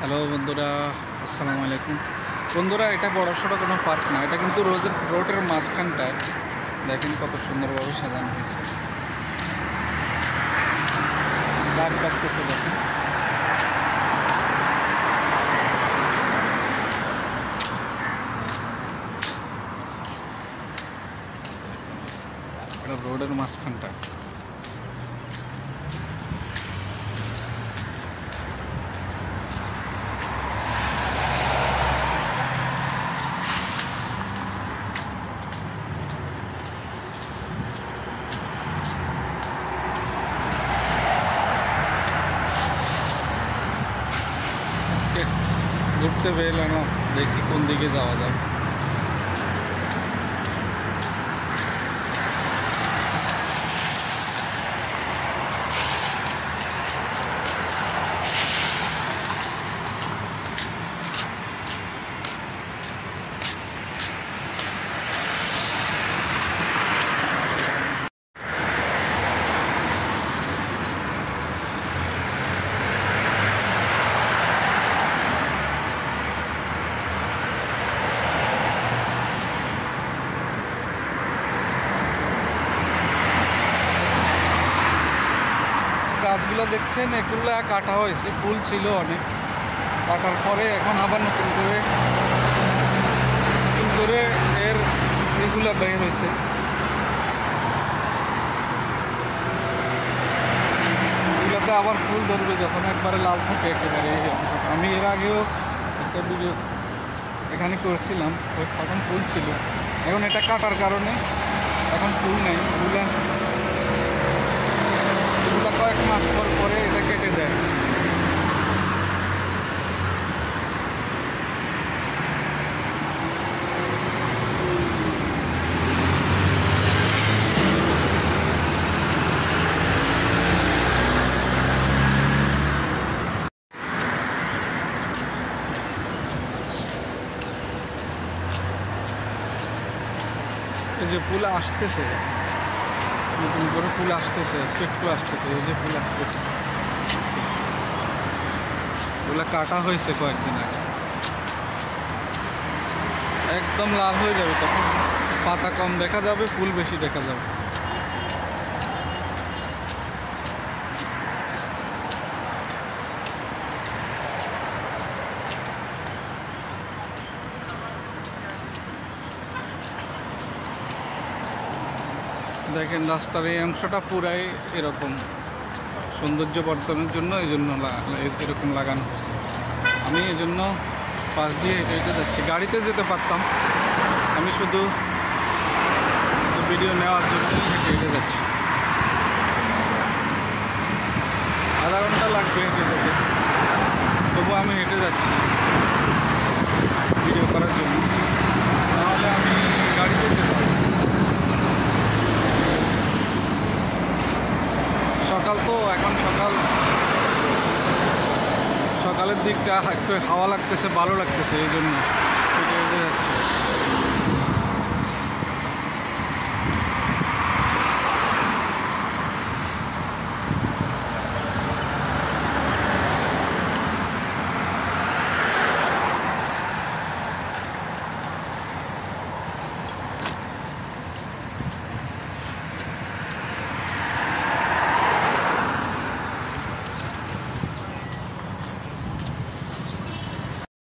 Hello বন্ধুরা, আসসালামু আলাইকুম। বন্ধুরা, এটা বড়সড় কোনো পার্ক না, এটা কিন্তু রোডের মাঝখানটায় দেখেন কত সুন্দরভাবে সাজানো হয়েছে। ডাক ডাকতেছে দেখেন। এটা রোডের মাঝখানটায়। ঘুরতে বেরলাম, দেখি কোন দিকে যাওয়া যাবে। গাছগুলো দেখছেন, এগুলো কাটা হয়েছে, ফুল ছিল অনেক, কাটার পরে এখন আবার নতুন করে এর এগুলো বের হয়েছে। এগুলোতে আবার ফুল ধরবে যখন একবারে লাল থাকে একেবারে এই অংশটা। আমি এর আগেও একটা ভিডিও এখানে করেছিলাম, তখন ফুল ছিল। এখন এটা কাটার কারণে এখন ফুল নেই। এগুলো কয়েক মাস পরে এটা কেটে দেয়। এই যে ফুল আসতেছে, নতুন করে ফুল আসতেছে, একটু আসতেছে, এই যে ফুল আসতেছে। ওগুলো কাটা হয়েছে কয়েকদিন আগে, একদম লাল হয়ে যাবে, তখন পাতা কম দেখা যাবে, ফুল বেশি দেখা যাবে। দেখেন রাস্তার এই অংশটা পুরাই এরকম সৌন্দর্য বর্ধনের জন্য এরকম লাগানো হয়েছে। আমি এই জন্য পাশ দিয়ে হেঁটে হেঁটে যাচ্ছি। গাড়িতে যেতে পারতাম, আমি শুধু ভিডিও নেওয়ার জন্য হেঁটে হেঁটে যাচ্ছি। আধা ঘন্টা লাগবে হেঁটে যেতে, তবু আমি হেঁটে যাচ্ছি ভিডিও করার জন্য, নাহলে আমি গাড়িতে যেতাম। সকাল তো, এখন সকালের দিকটা একটু হাওয়া লাগতেছে, ভালো লাগতেছে, এই জন্য হেঁটে হেঁটে যাচ্ছি।